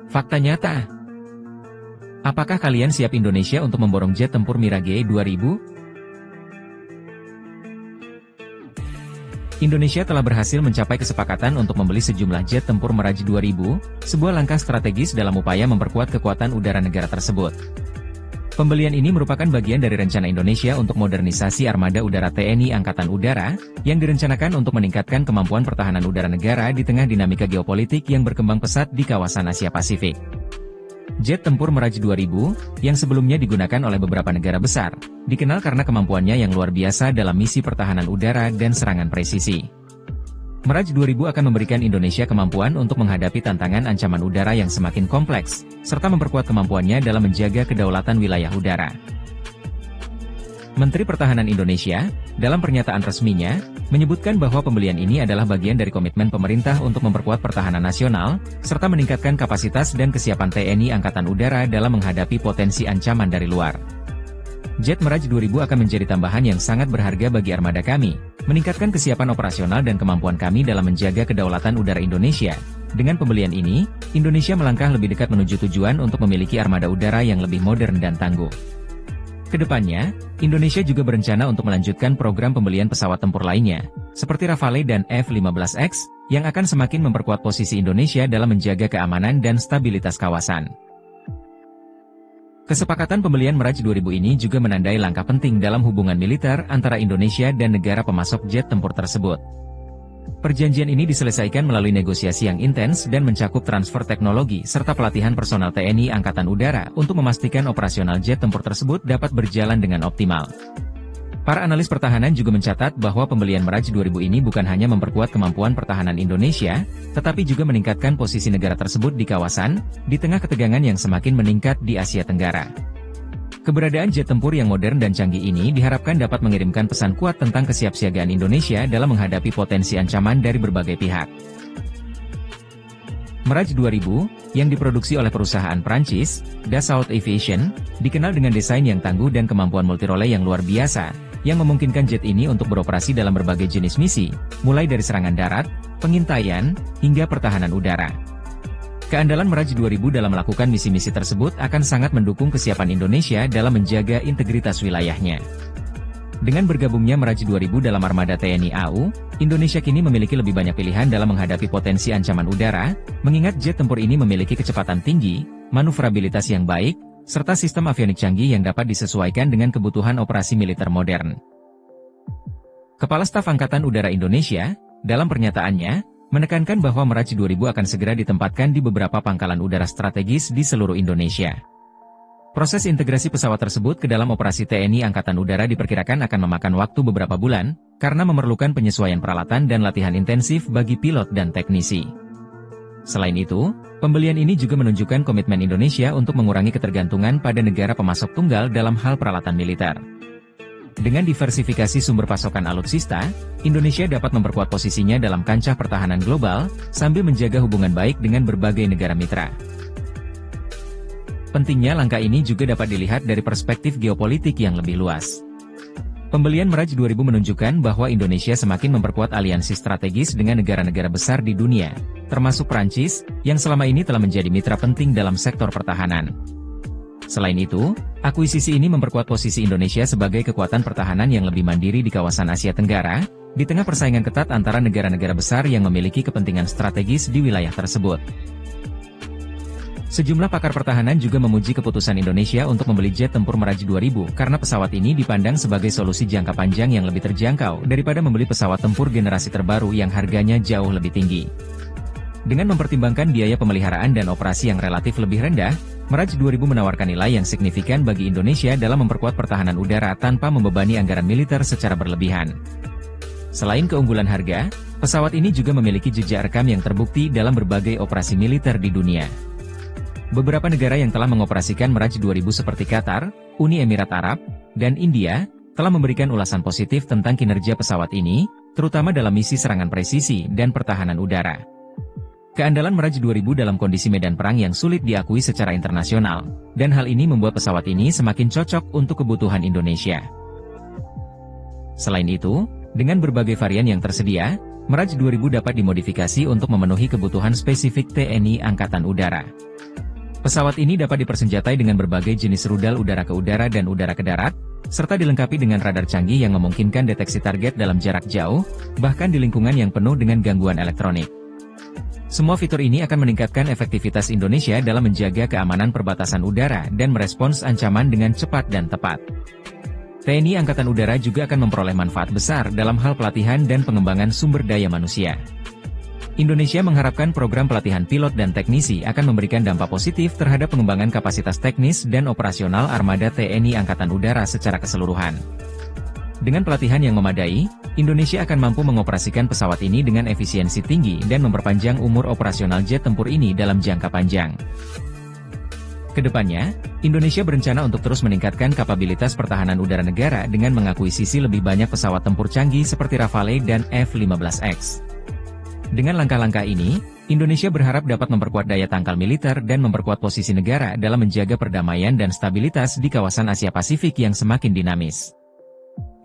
Fakta nyata. Apakah kalian siap Indonesia untuk memborong jet tempur Mirage 2000? Indonesia telah berhasil mencapai kesepakatan untuk membeli sejumlah jet tempur Mirage 2000, sebuah langkah strategis dalam upaya memperkuat kekuatan udara negara tersebut. Pembelian ini merupakan bagian dari rencana Indonesia untuk modernisasi armada udara TNI Angkatan Udara, yang direncanakan untuk meningkatkan kemampuan pertahanan udara negara di tengah dinamika geopolitik yang berkembang pesat di kawasan Asia Pasifik. Jet tempur Mirage 2000, yang sebelumnya digunakan oleh beberapa negara besar, dikenal karena kemampuannya yang luar biasa dalam misi pertahanan udara dan serangan presisi. Mirage 2000 akan memberikan Indonesia kemampuan untuk menghadapi tantangan ancaman udara yang semakin kompleks, serta memperkuat kemampuannya dalam menjaga kedaulatan wilayah udara. Menteri Pertahanan Indonesia, dalam pernyataan resminya, menyebutkan bahwa pembelian ini adalah bagian dari komitmen pemerintah untuk memperkuat pertahanan nasional, serta meningkatkan kapasitas dan kesiapan TNI Angkatan Udara dalam menghadapi potensi ancaman dari luar. Jet Mirage 2000 akan menjadi tambahan yang sangat berharga bagi armada kami, meningkatkan kesiapan operasional dan kemampuan kami dalam menjaga kedaulatan udara Indonesia. Dengan pembelian ini, Indonesia melangkah lebih dekat menuju tujuan untuk memiliki armada udara yang lebih modern dan tangguh. Kedepannya, Indonesia juga berencana untuk melanjutkan program pembelian pesawat tempur lainnya, seperti Rafale dan F-15X, yang akan semakin memperkuat posisi Indonesia dalam menjaga keamanan dan stabilitas kawasan. Kesepakatan pembelian Mirage 2000 ini juga menandai langkah penting dalam hubungan militer antara Indonesia dan negara pemasok jet tempur tersebut. Perjanjian ini diselesaikan melalui negosiasi yang intens dan mencakup transfer teknologi serta pelatihan personal TNI Angkatan Udara untuk memastikan operasional jet tempur tersebut dapat berjalan dengan optimal. Para analis pertahanan juga mencatat bahwa pembelian Mirage 2000 ini bukan hanya memperkuat kemampuan pertahanan Indonesia, tetapi juga meningkatkan posisi negara tersebut di kawasan, di tengah ketegangan yang semakin meningkat di Asia Tenggara. Keberadaan jet tempur yang modern dan canggih ini diharapkan dapat mengirimkan pesan kuat tentang kesiapsiagaan Indonesia dalam menghadapi potensi ancaman dari berbagai pihak. Mirage 2000, yang diproduksi oleh perusahaan Prancis, Dassault Aviation, dikenal dengan desain yang tangguh dan kemampuan multirole yang luar biasa, yang memungkinkan jet ini untuk beroperasi dalam berbagai jenis misi, mulai dari serangan darat, pengintaian, hingga pertahanan udara. Keandalan Mirage 2000 dalam melakukan misi-misi tersebut akan sangat mendukung kesiapan Indonesia dalam menjaga integritas wilayahnya. Dengan bergabungnya Mirage 2000 dalam armada TNI AU, Indonesia kini memiliki lebih banyak pilihan dalam menghadapi potensi ancaman udara, mengingat jet tempur ini memiliki kecepatan tinggi, manuvrabilitas yang baik, serta sistem avionik canggih yang dapat disesuaikan dengan kebutuhan operasi militer modern. Kepala Staf Angkatan Udara Indonesia, dalam pernyataannya, menekankan bahwa Mirage 2000 akan segera ditempatkan di beberapa pangkalan udara strategis di seluruh Indonesia. Proses integrasi pesawat tersebut ke dalam operasi TNI Angkatan Udara diperkirakan akan memakan waktu beberapa bulan, karena memerlukan penyesuaian peralatan dan latihan intensif bagi pilot dan teknisi. Selain itu, pembelian ini juga menunjukkan komitmen Indonesia untuk mengurangi ketergantungan pada negara pemasok tunggal dalam hal peralatan militer. Dengan diversifikasi sumber pasokan alutsista, Indonesia dapat memperkuat posisinya dalam kancah pertahanan global, sambil menjaga hubungan baik dengan berbagai negara mitra. Pentingnya langkah ini juga dapat dilihat dari perspektif geopolitik yang lebih luas. Pembelian Mirage 2000 menunjukkan bahwa Indonesia semakin memperkuat aliansi strategis dengan negara-negara besar di dunia, termasuk Prancis, yang selama ini telah menjadi mitra penting dalam sektor pertahanan. Selain itu, akuisisi ini memperkuat posisi Indonesia sebagai kekuatan pertahanan yang lebih mandiri di kawasan Asia Tenggara, di tengah persaingan ketat antara negara-negara besar yang memiliki kepentingan strategis di wilayah tersebut. Sejumlah pakar pertahanan juga memuji keputusan Indonesia untuk membeli jet tempur Mirage 2000 karena pesawat ini dipandang sebagai solusi jangka panjang yang lebih terjangkau daripada membeli pesawat tempur generasi terbaru yang harganya jauh lebih tinggi. Dengan mempertimbangkan biaya pemeliharaan dan operasi yang relatif lebih rendah, Mirage 2000 menawarkan nilai yang signifikan bagi Indonesia dalam memperkuat pertahanan udara tanpa membebani anggaran militer secara berlebihan. Selain keunggulan harga, pesawat ini juga memiliki jejak rekam yang terbukti dalam berbagai operasi militer di dunia. Beberapa negara yang telah mengoperasikan Mirage 2000 seperti Qatar, Uni Emirat Arab, dan India, telah memberikan ulasan positif tentang kinerja pesawat ini, terutama dalam misi serangan presisi dan pertahanan udara. Keandalan Mirage 2000 dalam kondisi medan perang yang sulit diakui secara internasional, dan hal ini membuat pesawat ini semakin cocok untuk kebutuhan Indonesia. Selain itu, dengan berbagai varian yang tersedia, Mirage 2000 dapat dimodifikasi untuk memenuhi kebutuhan spesifik TNI Angkatan Udara. Pesawat ini dapat dipersenjatai dengan berbagai jenis rudal udara ke udara dan udara ke darat, serta dilengkapi dengan radar canggih yang memungkinkan deteksi target dalam jarak jauh, bahkan di lingkungan yang penuh dengan gangguan elektronik. Semua fitur ini akan meningkatkan efektivitas Indonesia dalam menjaga keamanan perbatasan udara dan merespons ancaman dengan cepat dan tepat. TNI Angkatan Udara juga akan memperoleh manfaat besar dalam hal pelatihan dan pengembangan sumber daya manusia. Indonesia mengharapkan program pelatihan pilot dan teknisi akan memberikan dampak positif terhadap pengembangan kapasitas teknis dan operasional armada TNI Angkatan Udara secara keseluruhan. Dengan pelatihan yang memadai, Indonesia akan mampu mengoperasikan pesawat ini dengan efisiensi tinggi dan memperpanjang umur operasional jet tempur ini dalam jangka panjang. Kedepannya, Indonesia berencana untuk terus meningkatkan kapabilitas pertahanan udara negara dengan mengakuisisi lebih banyak pesawat tempur canggih seperti Rafale dan F-15X. Dengan langkah-langkah ini, Indonesia berharap dapat memperkuat daya tangkal militer dan memperkuat posisi negara dalam menjaga perdamaian dan stabilitas di kawasan Asia Pasifik yang semakin dinamis.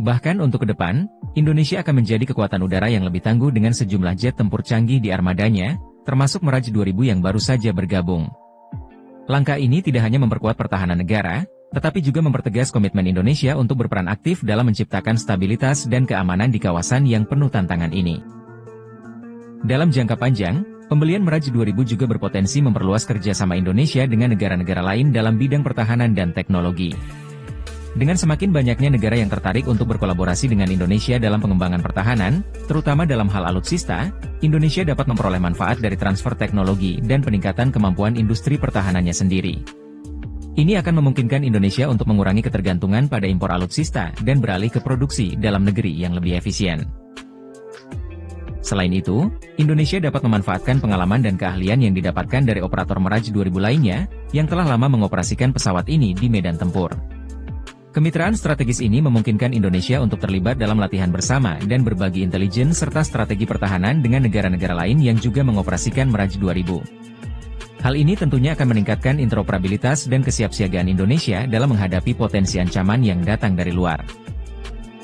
Bahkan untuk ke depan, Indonesia akan menjadi kekuatan udara yang lebih tangguh dengan sejumlah jet tempur canggih di armadanya, termasuk Mirage 2000 yang baru saja bergabung. Langkah ini tidak hanya memperkuat pertahanan negara, tetapi juga mempertegas komitmen Indonesia untuk berperan aktif dalam menciptakan stabilitas dan keamanan di kawasan yang penuh tantangan ini. Dalam jangka panjang, pembelian Mirage 2000 juga berpotensi memperluas kerjasama Indonesia dengan negara-negara lain dalam bidang pertahanan dan teknologi. Dengan semakin banyaknya negara yang tertarik untuk berkolaborasi dengan Indonesia dalam pengembangan pertahanan, terutama dalam hal alutsista, Indonesia dapat memperoleh manfaat dari transfer teknologi dan peningkatan kemampuan industri pertahanannya sendiri. Ini akan memungkinkan Indonesia untuk mengurangi ketergantungan pada impor alutsista dan beralih ke produksi dalam negeri yang lebih efisien. Selain itu, Indonesia dapat memanfaatkan pengalaman dan keahlian yang didapatkan dari operator Mirage 2000 lainnya, yang telah lama mengoperasikan pesawat ini di medan tempur. Kemitraan strategis ini memungkinkan Indonesia untuk terlibat dalam latihan bersama dan berbagi intelijen serta strategi pertahanan dengan negara-negara lain yang juga mengoperasikan Mirage 2000. Hal ini tentunya akan meningkatkan interoperabilitas dan kesiapsiagaan Indonesia dalam menghadapi potensi ancaman yang datang dari luar.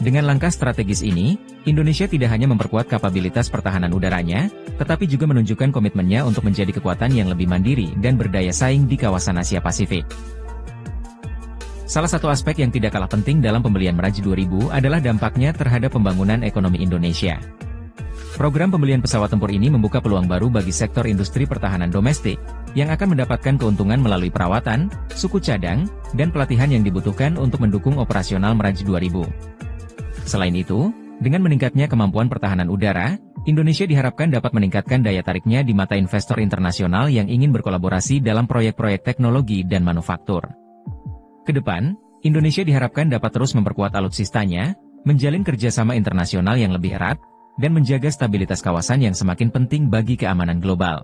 Dengan langkah strategis ini, Indonesia tidak hanya memperkuat kapabilitas pertahanan udaranya, tetapi juga menunjukkan komitmennya untuk menjadi kekuatan yang lebih mandiri dan berdaya saing di kawasan Asia Pasifik. Salah satu aspek yang tidak kalah penting dalam pembelian Mirage 2000 adalah dampaknya terhadap pembangunan ekonomi Indonesia. Program pembelian pesawat tempur ini membuka peluang baru bagi sektor industri pertahanan domestik, yang akan mendapatkan keuntungan melalui perawatan, suku cadang, dan pelatihan yang dibutuhkan untuk mendukung operasional Mirage 2000. Selain itu, dengan meningkatnya kemampuan pertahanan udara, Indonesia diharapkan dapat meningkatkan daya tariknya di mata investor internasional yang ingin berkolaborasi dalam proyek-proyek teknologi dan manufaktur. Kedepan, Indonesia diharapkan dapat terus memperkuat alutsistanya, menjalin kerjasama internasional yang lebih erat, dan menjaga stabilitas kawasan yang semakin penting bagi keamanan global.